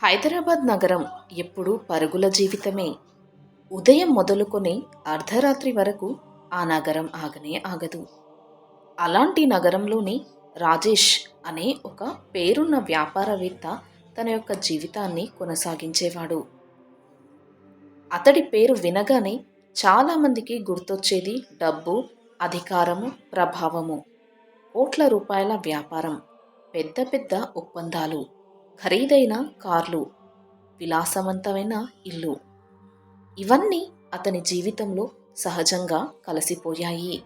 హైదరాబాద్ నగరం ఎప్పుడూ పరుగుల జీవితమే. ఉదయం మొదలుకొని అర్ధరాత్రి వరకు ఆ నగరం ఆగనే ఆగదు. అలాంటి నగరంలోని రాజేష్ అనే ఒక పేరున్న వ్యాపారవేత్త తన యొక్క జీవితాన్ని కొనసాగించేవాడు. అతడి పేరు వినగానే చాలామందికి గుర్తొచ్చేది డబ్బు, అధికారము, ప్రభావము. కోట్ల రూపాయల వ్యాపారం, పెద్ద పెద్ద ఒప్పందాలు, ఖరీదైన కార్లు, విలాసవంతమైన ఇల్లు. ఇవన్నీ అతని జీవితంలో సహజంగా కలిసిపోయాయి.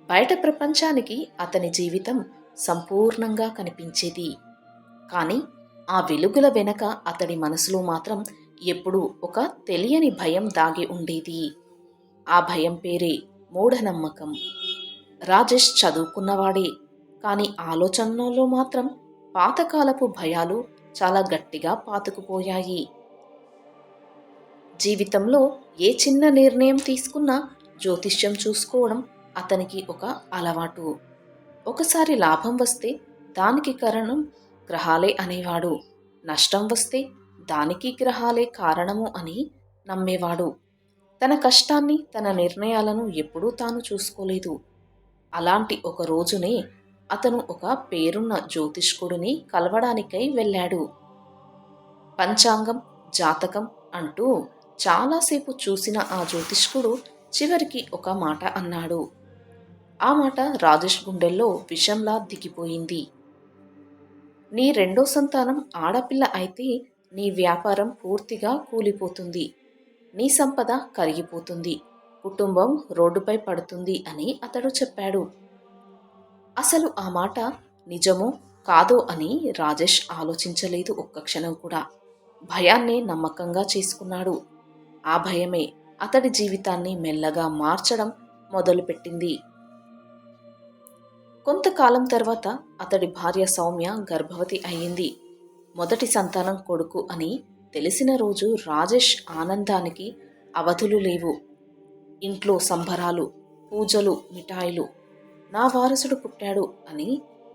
బయట ప్రపంచానికి అతని జీవితం సంపూర్ణంగా కనిపించేది. కానీ ఆ వెలుగుల వెనక అతడి మనసులో మాత్రం ఎప్పుడూ ఒక తెలియని భయం దాగి ఉండేది. ఆ భయం పేరే మూఢనమ్మకం. రాజేష్ చదువుకున్నవాడే, కానీ ఆలోచనలో మాత్రం పాతకాలపు భయాలు చాలా గట్టిగా పాతుకుపోయాయి. జీవితంలో ఏ చిన్న నిర్ణయం తీసుకున్నా జ్యోతిష్యం చూసుకోవడం అతనికి ఒక అలవాటు. ఒకసారి లాభం వస్తే దానికి కారణం గ్రహాలే అనేవాడు. నష్టం వస్తే దానికి గ్రహాలే కారణము అని నమ్మేవాడు. తన కష్టాన్ని, తన నిర్ణయాలను ఎప్పుడూ తాను చూసుకోలేదు. అలాంటి ఒక రోజునే అతను ఒక పేరున్న జ్యోతిష్కుడిని కలవడానికై వెళ్ళాడు. పంచాంగం, జాతకం అంటూ చాలాసేపు చూసిన ఆ జ్యోతిష్కుడు చివరికి ఒక మాట అన్నాడు. ఆ మాట రాజేష్ గుండెల్లో విషంలా దిగిపోయింది. నీ రెండో సంతానం ఆడపిల్ల అయితే నీ వ్యాపారం పూర్తిగా కూలిపోతుంది, నీ సంపద కరిగిపోతుంది, కుటుంబం రోడ్డుపై పడుతుంది అని అతడు చెప్పాడు. అసలు ఆ మాట నిజమో కాదో అని రాజేష్ ఆలోచించలేదు ఒక్క క్షణం కూడా. భయాన్నే నమ్మకంగా చేసుకున్నాడు. ఆ భయమే అతడి జీవితాన్ని మెల్లగా మార్చడం మొదలుపెట్టింది. కొంతకాలం తర్వాత అతడి భార్య సౌమ్య గర్భవతి అయ్యింది. మొదటి సంతానం కొడుకు అని తెలిసిన రోజు రాజేష్ ఆనందానికి అవధులు లేవు. ఇంట్లో సంబరాలు, పూజలు, మిఠాయిలు. నా వారసుడు పుట్టాడు అని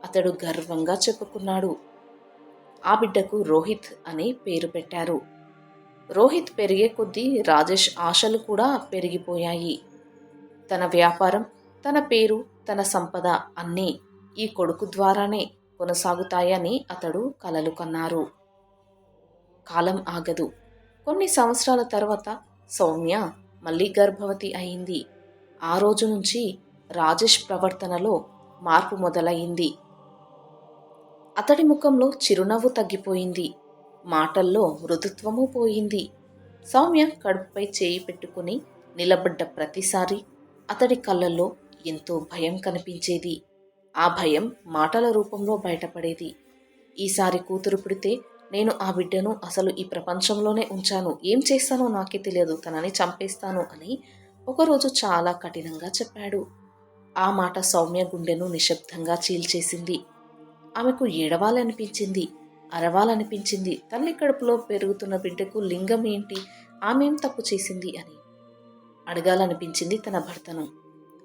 అతడు గర్వంగా చెప్పుకున్నాడు. ఆ బిడ్డకు రోహిత్ అని పేరు పెట్టారు. రోహిత్ పెరిగే కొద్దీ రాజేష్ ఆశలు కూడా పెరిగిపోయాయి. తన వ్యాపారం, తన పేరు, తన సంపద అన్నీ ఈ కొడుకు ద్వారానే కొనసాగుతాయని అతడు కలలు కన్నారు. కాలం ఆగదు. కొన్ని సంవత్సరాల తర్వాత సౌమ్య మళ్ళీ గర్భవతి అయింది. ఆ రోజు నుంచి రాజేష్ ప్రవర్తనలో మార్పు మొదలయ్యింది. అతడి ముఖంలో చిరునవ్వు తగ్గిపోయింది. మాటల్లో మృదుత్వము పోయింది. సౌమ్య కడుపుపై చేయి పెట్టుకుని నిలబడ్డ ప్రతిసారి అతడి కళ్ళల్లో ఎంతో భయం కనిపించేది. ఆ భయం మాటల రూపంలో బయటపడేది. ఈసారి కూతురు పుడితే నేను ఆ బిడ్డను అసలు ఈ ప్రపంచంలోనే ఉంచాను, ఏం చేస్తానో నాకే తెలియదు, తనని చంపేస్తాను అని ఒకరోజు చాలా కఠినంగా చెప్పాడు. ఆ మాట సౌమ్య గుండెను నిశ్శబ్దంగా చీల్చేసింది. ఆమెకు ఏడవాలనిపించింది, అరవాలనిపించింది. తల్లి కడుపులో పెరుగుతున్న బిడ్డకు లింగం ఏంటి, ఆమెం తప్పు చేసింది అని అడగాలనిపించింది తన భర్తను.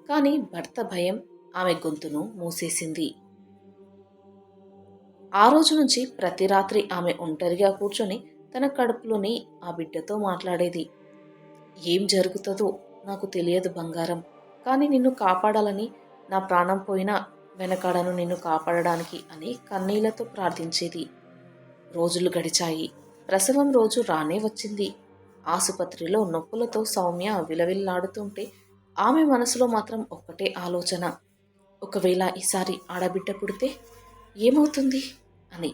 కానీ భర్త భయం ఆమె గొంతును మూసేసింది. ఆ రోజు నుంచి ప్రతి రాత్రి ఆమె ఒంటరిగా కూర్చొని తన కడుపులోని ఆ బిడ్డతో మాట్లాడేది. ఏం జరుగుతుందో నాకు తెలియదు బంగారం, కానీ నిన్ను కాపాడాలని, నా ప్రాణం పోయినా వెనకాడను నిన్ను కాపాడడానికి అని కన్నీళ్లతో ప్రార్థించేది. రోజులు గడిచాయి. ప్రసవం రోజు రానే వచ్చింది. ఆసుపత్రిలో నొప్పులతో సౌమ్య విలవిల్లాడుతుంటే ఆమె మనసులో మాత్రం ఒక్కటే ఆలోచన, ఒకవేళ ఈసారి ఆడబిడ్డ పుడితే ఏమవుతుంది అని.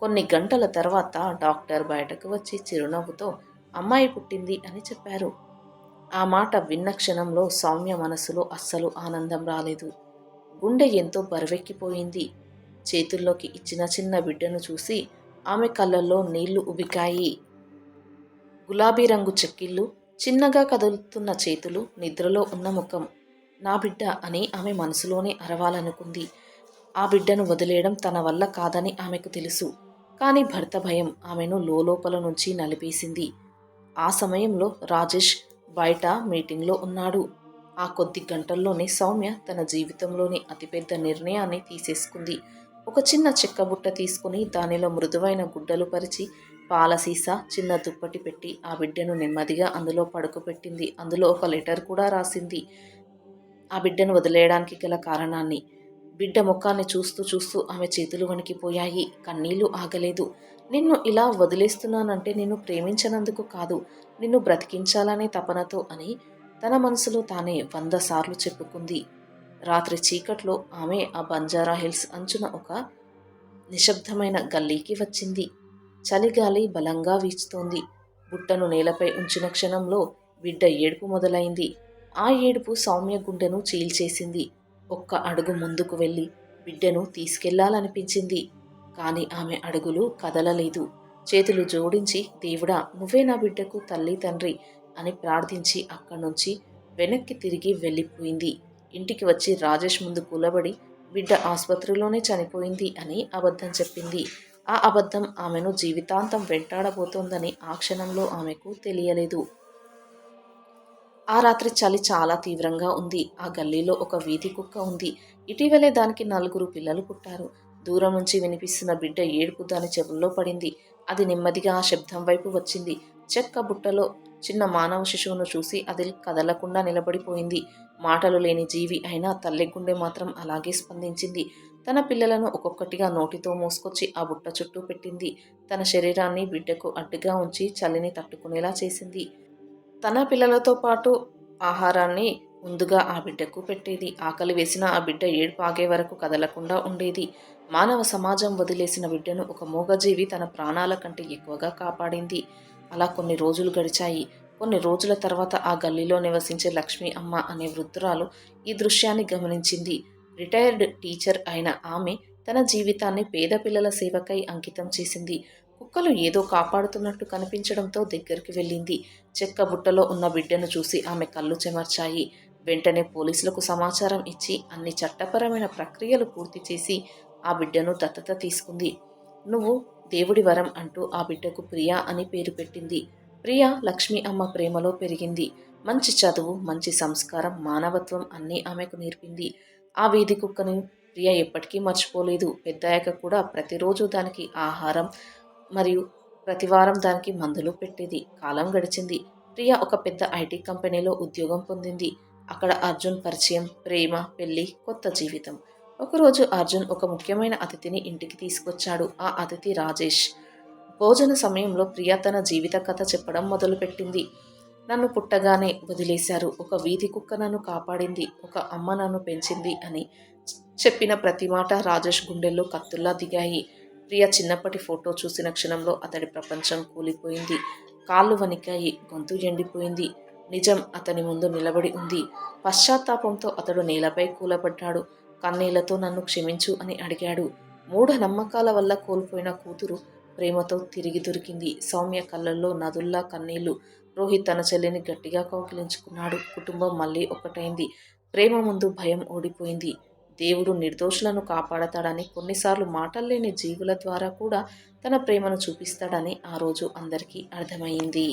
కొన్ని గంటల తర్వాత డాక్టర్ బయటకు వచ్చి చిరునవ్వుతో అమ్మాయి పుట్టింది అని చెప్పారు. ఆ మాట విన్న క్షణంలో సౌమ్య మనసులో అస్సలు ఆనందం రాలేదు. గుండె ఎంతో బరువెక్కిపోయింది. చేతుల్లోకి ఇచ్చిన చిన్న బిడ్డను చూసి ఆమె కళ్ళల్లో నీళ్లు ఉబికాయి. గులాబీ రంగు చెక్కిళ్ళు, చిన్నగా కదులుతున్న చేతులు, నిద్రలో ఉన్న ముఖం. నా బిడ్డ అని ఆమె మనసులోనే అరవాలనుకుంది. ఆ బిడ్డను వదిలేయడం తన వల్ల కాదని ఆమెకు తెలుసు. కానీ భర్త భయం ఆమెను లోలోపల నుంచి నలిపేసింది. ఆ సమయంలో రాజేష్ బయట మీటింగ్లో ఉన్నాడు. ఆ కొద్ది గంటల్లోనే సౌమ్య తన జీవితంలోని అతిపెద్ద నిర్ణయాన్ని తీసేసుకుంది. ఒక చిన్న చెక్క బుట్ట తీసుకుని దానిలో మృదువైన గుడ్డలు పరిచి పాల సీసా, చిన్న దుప్పటి పెట్టి ఆ బిడ్డను నెమ్మదిగా అందులో పడుకోబెట్టింది. అందులో ఒక లెటర్ కూడా రాసింది. ఆ బిడ్డను వదిలేయడానికి గల కారణాన్ని. బిడ్డ ముఖాన్ని చూస్తూ చూస్తూ ఆమె చేతులు వణికిపోయాయి. కన్నీళ్లు ఆగలేదు. నిన్ను ఇలా వదిలేస్తున్నానంటే నిన్ను ప్రేమించనందుకు కాదు, నిన్ను బ్రతికించాలనే తపనతో అని తన మనసులో తానే 100 సార్లు చెప్పుకుంది. రాత్రి చీకట్లో ఆమె ఆ బంజారా హిల్స్ అంచున ఒక నిశ్శబ్దమైన గల్లీకి వచ్చింది. చలిగాలి బలంగా వీచుతోంది. బుట్టను నేలపై ఉంచిన క్షణంలో బిడ్డ ఏడుపు మొదలైంది. ఆ ఏడుపు సౌమ్య గుండెను చీల్చేసింది. ఒక్క అడుగు ముందుకు వెళ్ళి బిడ్డను తీసుకెళ్లాలనిపించింది. కాని ఆమె అడుగులు కదలలేదు. చేతులు జోడించి దేవుడా, నువ్వే నా బిడ్డకు తల్లి తండ్రి అని ప్రార్థించి అక్కడ్నుంచి వెనక్కి తిరిగి వెళ్ళిపోయింది. ఇంటికి వచ్చి రాజేష్ ముందు కూలబడి బిడ్డ ఆసుపత్రిలోనే చనిపోయింది అని అబద్ధం చెప్పింది. ఆ అబద్ధం ఆమెను జీవితాంతం వెంటాడబోతోందని ఆ క్షణంలో ఆమెకు తెలియలేదు. ఆ రాత్రి చలి చాలా తీవ్రంగా ఉంది. ఆ గల్లీలో ఒక వీధి కుక్క ఉంది. ఇటీవలే దానికి 4 పిల్లలు పుట్టారు. దూరం నుంచి వినిపిస్తున్న బిడ్డ ఏడుపు దాని చెవుల్లో పడింది. అది నెమ్మదిగా ఆ శబ్దం వైపు వచ్చింది. చెక్క బుట్టలో చిన్న మానవ శిశువును చూసి అది కదలకుండా నిలబడిపోయింది. మాటలు లేని జీవి అయినా తల్లి గుండె మాత్రం అలాగే స్పందించింది. తన పిల్లలను ఒక్కొక్కటిగా నోటితో మోసుకొచ్చి ఆ బుట్ట చుట్టూ పెట్టింది. తన శరీరాన్ని బిడ్డకు అడ్డుగా ఉంచి చలిని తట్టుకునేలా చేసింది. తన పిల్లలతో పాటు ఆహారాన్ని ముందుగా ఆ బిడ్డకు పెట్టేది. ఆకలి వేసిన ఆ బిడ్డ ఏడుపు ఆగే వరకు కదలకుండా ఉండేది. మానవ సమాజం వదిలేసిన బిడ్డను ఒక మూగజీవి తన ప్రాణాల కంటే ఎక్కువగా కాపాడింది. అలా కొన్ని రోజులు గడిచాయి. కొన్ని రోజుల తర్వాత ఆ గల్లీలో నివసించే లక్ష్మి అమ్మ అనే వృద్ధురాలు ఈ దృశ్యాన్ని గమనించింది. రిటైర్డ్ టీచర్ అయిన ఆమె తన జీవితాన్ని పేద పిల్లల సేవకై అంకితం చేసింది. కుక్కలు ఏదో కాపాడుతున్నట్టు కనిపించడంతో దగ్గరికి వెళ్ళింది. చెక్క బుట్టలో ఉన్న బిడ్డను చూసి ఆమె కళ్ళు చెమర్చాయి. వెంటనే పోలీసులకు సమాచారం ఇచ్చి అన్ని చట్టపరమైన ప్రక్రియలు పూర్తి చేసి ఆ బిడ్డను దత్తత తీసుకుంది. నువ్వు దేవుడి వరం అంటూ ఆ బిడ్డకు ప్రియా అని పేరు పెట్టింది. ప్రియా లక్ష్మి అమ్మ ప్రేమలో పెరిగింది. మంచి చదువు, మంచి సంస్కారం, మానవత్వం అన్నీ ఆమెకు నేర్పింది. ఆ వీధి కుక్కను ప్రియా ఎప్పటికీ మర్చిపోలేదు. పెద్దయ్యాక కూడా ప్రతిరోజు దానికి ఆహారం మరియు ప్రతివారం దానికి మందులు పెట్టేది. కాలం గడిచింది. ప్రియ ఒక పెద్ద ఐటీ కంపెనీలో ఉద్యోగం పొందింది. అక్కడ అర్జున్ పరిచయం, ప్రేమ, పెళ్లి, కొత్త జీవితం. ఒకరోజు అర్జున్ ఒక ముఖ్యమైన అతిథిని ఇంటికి తీసుకొచ్చాడు. ఆ అతిథి రాజేష్. భోజన సమయంలో ప్రియ తన జీవిత కథ చెప్పడం మొదలుపెట్టింది. నన్ను పుట్టగానే వదిలేశారు. ఒక వీధి కుక్క నన్ను కాపాడింది. ఒక అమ్మ నన్ను పెంచింది అని చెప్పిన ప్రతి మాట రాజేష్ గుండెల్లో కత్తుల్లా దిగాయి. ప్రియ చిన్నప్పటి ఫోటో చూసిన క్షణంలో అతడి ప్రపంచం కూలిపోయింది. కాళ్ళు వణికాయి, గొంతు ఎండిపోయింది. నిజం అతని ముందు నిలబడి ఉంది. పశ్చాత్తాపంతో అతడు నేలపై కూలబడ్డాడు. కన్నీళ్లతో నన్ను క్షమించు అని అడిగాడు. మూఢ నమ్మకాల వల్ల కోల్పోయిన కూతురు ప్రేమతో తిరిగి దొరికింది. సౌమ్య కళ్ళల్లో నదుల్లా కన్నీళ్లు. రోహిత్ తన చెల్లిని గట్టిగా కౌగిలించుకున్నాడు. కుటుంబం మళ్ళీ ఒక్కటైంది. ప్రేమ ముందు భయం ఓడిపోయింది. దేవుడు నిర్దోషులను కాపాడతాడని, కొన్నిసార్లు మాటల్లేని జీవుల ద్వారా కూడా తన ప్రేమను చూపిస్తాడని ఆ రోజు అందరికీ అర్థమైంది.